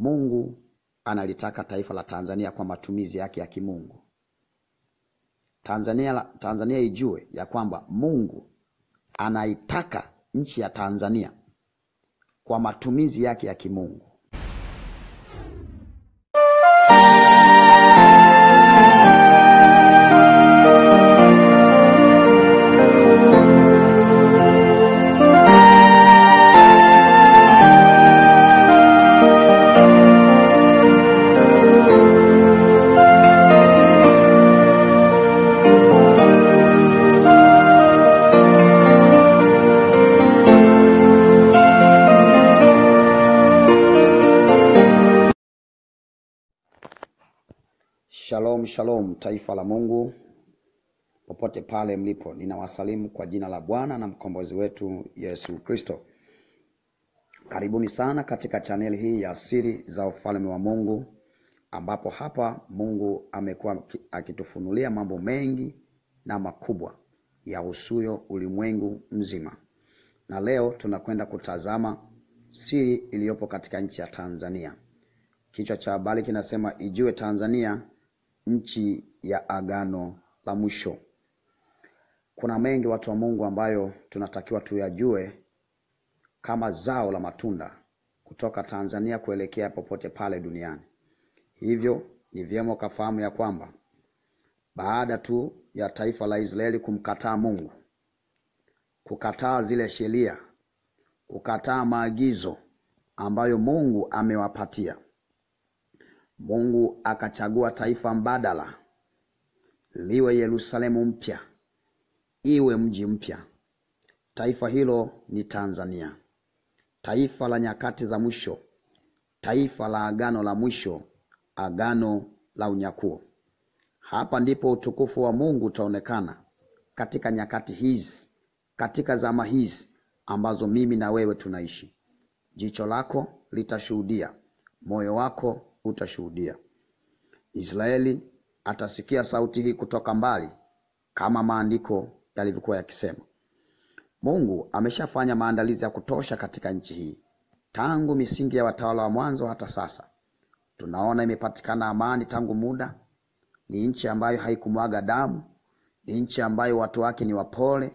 Mungu analitaka taifa la Tanzania kwa matumizi yake ya kimungu. Tanzania ijue ya kwamba Mungu anaitaka nchi ya Tanzania kwa matumizi yake ya kimungu. Shalom, shalom, taifa la Mungu. Popote pale mlipo, ninawasalimu kwa jina la Bwana na mkombozi wetu Yesu Kristo. Karibuni sana katika channel hii ya Siri za Ufalme wa Mungu, ambapo hapa Mungu amekuwa akitufunulia mambo mengi na makubwa ya usuyo ulimwengu mzima. Na leo tunakwenda kutazama siri iliyopo katika nchi ya Tanzania. Kichwa cha habari kinasema ijue Tanzania, nchi ya agano la mwisho. Kuna mengi watu wa Mungu ambayo tunatakiwa tuyajue kama zao la matunda kutoka Tanzania kuelekea popote pale duniani. Hivyo ni vyema ukafahamu ya kwamba baada tu ya taifa la Israeli kumkataa Mungu, kukataa zile sheria, kukataa maagizo ambayo Mungu amewapatia, Mungu akachagua taifa mbadala, liwe Yerusalemu mpya, iwe mji mpya. Taifa hilo ni Tanzania, taifa la nyakati za mwisho, taifa la agano la mwisho, agano la unyakuo. Hapa ndipo utukufu wa Mungu utaonekana katika nyakati hizi, katika zama hizi ambazo mimi na wewe tunaishi. Jicho lako litashuhudia, moyo wako utashuhudia. Israeli atasikia sauti hii kutoka mbali, kama maandiko yalivyokuwa yakisema. Mungu ameshafanya maandalizi ya kutosha katika nchi hii. Tangu misingi ya watawala wa mwanzo hata sasa, tunaona imepatikana amani tangu muda. Ni nchi ambayo haikumwaga damu, ni nchi ambayo watu wake ni wapole,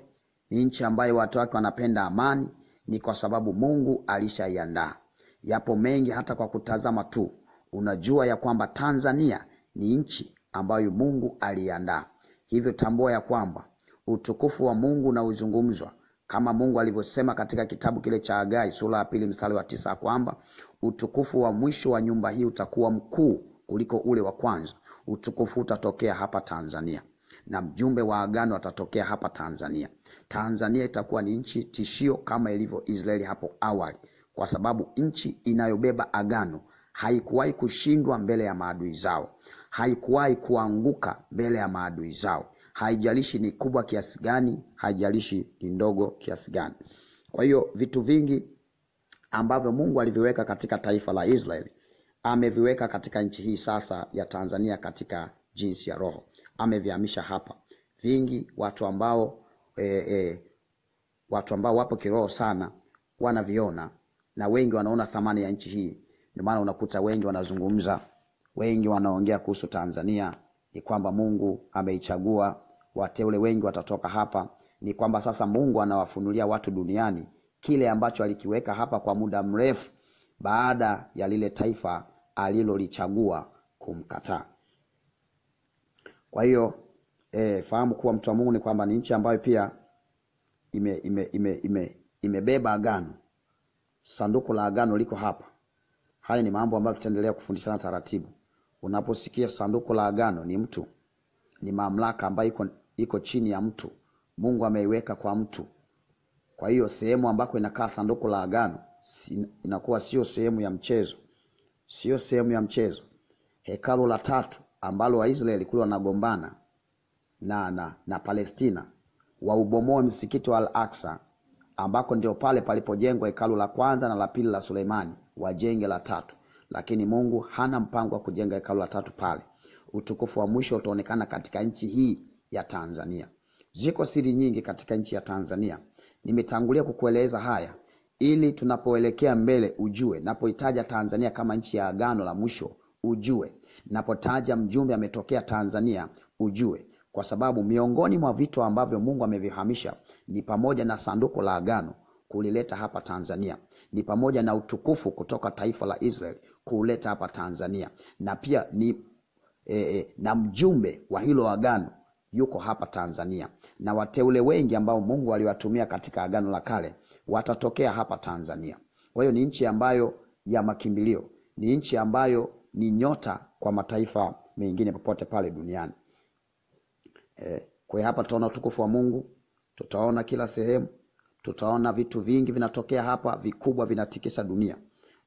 ni nchi ambayo watu wake wanapenda amani. Ni kwa sababu Mungu alishaiandaa. Yapo mengi hata kwa kutazama tu unajua ya kwamba Tanzania ni nchi ambayo Mungu aliandaa. Hivyo tambua ya kwamba utukufu wa Mungu na uzungumzwa kama Mungu alivyosema katika kitabu kile cha Hagai sura ya 2 mstari wa 9 kwamba utukufu wa mwisho wa nyumba hii utakuwa mkuu kuliko ule wa kwanza. Utukufu utatokea hapa Tanzania na mjumbe wa agano atatokea hapa Tanzania. Tanzania itakuwa ni nchi tishio kama ilivyo Israeli hapo awali, kwa sababu nchi inayobeba agano haikuwahi kushindwa mbele ya maadui zao, haikuwahi kuanguka mbele ya maadui zao. Haijalishi ni kubwa kiasi gani, haijalishi ni ndogo kiasi gani. Kwa hiyo vitu vingi ambavyo Mungu aliviweka katika taifa la Israeli, ameviweka katika nchi hii sasa ya Tanzania katika jinsi ya roho. Amevihamisha hapa. Vingi watu ambao wapo kiroho sana wanaviona, na wengi wanaona thamani ya nchi hii. Ndio maana unakuta wengi wanazungumza, wengi wanaongea kuhusu Tanzania, ni kwamba Mungu ameichagua, wateule wengi watatoka hapa. Ni kwamba sasa Mungu anawafunulia watu duniani kile ambacho alikiweka hapa kwa muda mrefu, baada ya lile taifa alilolichagua kumkataa. Kwa hiyo fahamu kuwa mtu wa Mungu ni kwamba ni nchi ambayo pia imebeba agano. Sanduku la agano liko hapa. Haya ni mambo ambayo tutaendelea kufundishana taratibu. Unaposikia sanduku la agano, ni mtu, ni mamlaka ambayo iko chini ya mtu. Mungu ameiweka kwa mtu. Kwa hiyo sehemu ambako inakaa sanduku la agano inakuwa sio sehemu ya mchezo. Sio sehemu ya mchezo. Hekalu la 3 ambalo Waisraeli kule wanagombana na Palestina, waubomoe msikiti wa Al-Aqsa, ambako ndio pale palipojengwa hekalu la kwanza na la pili la Suleimani, wajenge la 3. Lakini Mungu hana mpango wa kujenga hekalu la 3 pale. Utukufu wa mwisho utaonekana katika nchi hii ya Tanzania. Ziko siri nyingi katika nchi ya Tanzania. Nimetangulia kukueleza haya ili tunapoelekea mbele ujue. Napoitaja Tanzania kama nchi ya agano la mwisho ujue. Napotaja mjumbe ametokea Tanzania ujue. Kwa sababu miongoni mwa vitu ambavyo Mungu amevihamisha ni pamoja na sanduku la agano kulileta hapa Tanzania. Ni pamoja na utukufu kutoka taifa la Israeli kuleta hapa Tanzania. Na pia ni na mjumbe wa hilo agano yuko hapa Tanzania. Na wateule wengi ambao Mungu aliwatumia katika agano la kale watatokea hapa Tanzania. Kwa hiyo ni nchi ambayo ya makimbilio, ni nchi ambayo ni nyota kwa mataifa mengine popote pale duniani. Kwa hapa tutaona utukufu wa Mungu, tutaona kila sehemu, tutaona vitu vingi vinatokea hapa vikubwa vinatikisa dunia.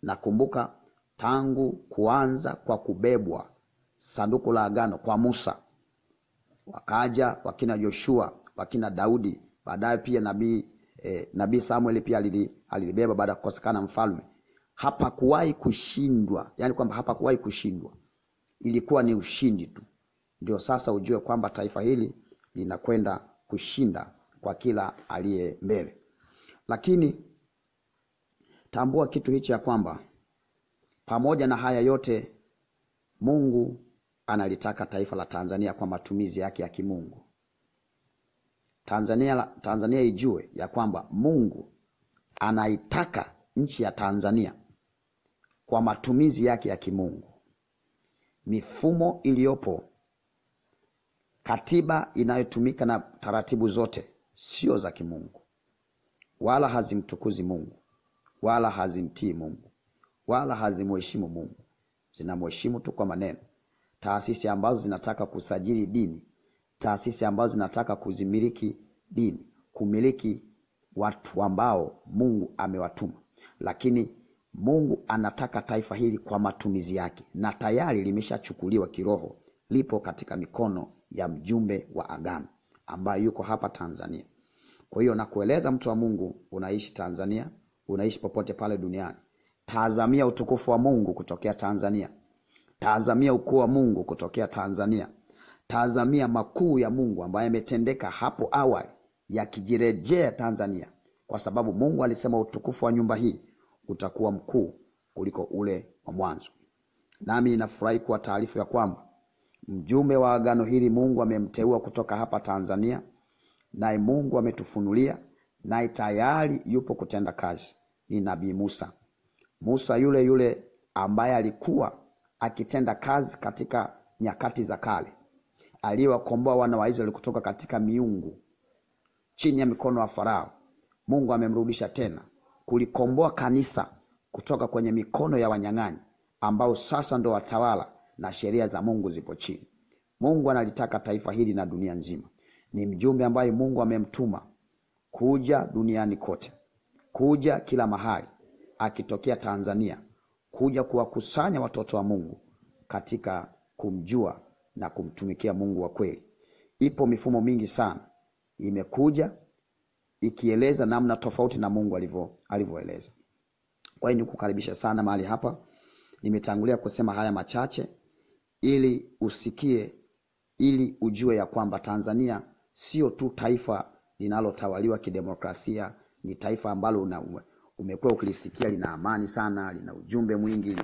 Na kumbuka tangu kuanza kwa kubebwa sanduku la agano kwa Musa, wakaja wakina Joshua, wakina Daudi, baadaye pia nabii Samuel pia alibeba baada ya kukosekana mfalme. Hapakuwahi kushindwa, yani kwamba hapakuwahi kushindwa. Ilikuwa ni ushindi tu. Ndio sasa ujue kwamba taifa hili linakwenda kushinda kwa kila aliye mbele. Lakini tambua kitu hichi ya kwamba pamoja na haya yote Mungu analitaka taifa la Tanzania kwa matumizi yake ya kimungu. Tanzania ijue ya kwamba Mungu anaitaka nchi ya Tanzania kwa matumizi yake ya kimungu. Mifumo iliyopo, katiba inayotumika na taratibu zote sio za kimungu. Wala hazimtukuzi Mungu, wala hazimtii Mungu, wala hazimheshimu Mungu. Zinamheshimu tu kwa maneno. Taasisi ambazo zinataka kusajili dini, taasisi ambazo zinataka kuzimiliki dini, kumiliki watu ambao Mungu amewatuma. Lakini Mungu anataka taifa hili kwa matumizi yake, na tayari limeshachukuliwa kiroho, lipo katika mikono ya mjumbe wa agano ambaye yuko hapa Tanzania. Kwa hiyo nakueleza mtu wa Mungu, unaishi Tanzania, unaishi popote pale duniani, tazamia utukufu wa Mungu kutokea Tanzania. Tazamia ukuu wa Mungu kutokea Tanzania. Tazamia makuu ya Mungu ambaye yametendeka hapo awali yakijirejea Tanzania, kwa sababu Mungu alisema utukufu wa nyumba hii utakuwa mkuu kuliko ule wa mwanzo. Nami ninafurahi kwa taarifa ya kwamba mjumbe wa agano hili Mungu amemteua kutoka hapa Tanzania, naye Mungu ametufunulia, naye tayari yupo kutenda kazi. Ni nabii Musa. Musa yule ambaye alikuwa akitenda kazi katika nyakati za kale, aliyewakomboa wana wa Israeli kutoka katika miungu chini ya mikono wa Farao. Mungu amemrudisha tena kulikomboa kanisa kutoka kwenye mikono ya wanyang'anyi ambao sasa ndo watawala na sheria za Mungu zipo chini. Mungu analitaka taifa hili na dunia nzima. Ni mjumbe ambaye Mungu amemtuma kuja duniani kote, kuja kila mahali, akitokea Tanzania, kuja kuwakusanya watoto wa Mungu katika kumjua na kumtumikia Mungu wa kweli. Ipo mifumo mingi sana imekuja ikieleza namna tofauti na Mungu alivyoeleza. Kwa hiyo nikukaribisha sana mahali hapa. Nimetangulia kusema haya machache ili usikie, ili ujue ya kwamba Tanzania sio tu taifa linalotawaliwa kidemokrasia, ni taifa ambalo umekuwa ukilisikia lina amani sana, lina ujumbe mwingi,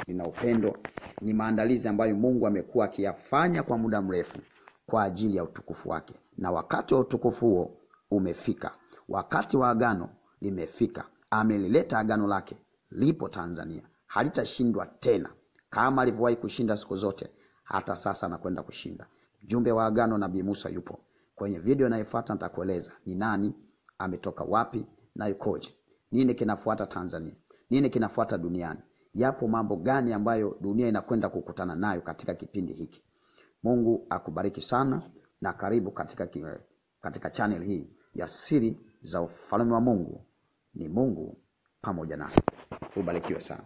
lina upendo. Ni maandalizi ambayo Mungu amekuwa akiyafanya kwa muda mrefu kwa ajili ya utukufu wake. Na wakati wa utukufu huo umefika. Wakati wa agano limefika. Amelileta agano lake, lipo Tanzania. Halitashindwa tena. Kama alivyowahi kushinda siku zote, hata sasa anakwenda kushinda. Mjumbe wa agano nabii Musa yupo. Kwenye video inayofuata nitakueleza ni nani, ametoka wapi na yukoje. Nini kinafuata Tanzania? Nini kinafuata duniani? Yapo mambo gani ambayo dunia inakwenda kukutana nayo katika kipindi hiki? Mungu akubariki sana na karibu katika channel hii ya Siri za Ufalme wa Mungu. Ni Mungu pamoja nasi. Ubarikiwe sana.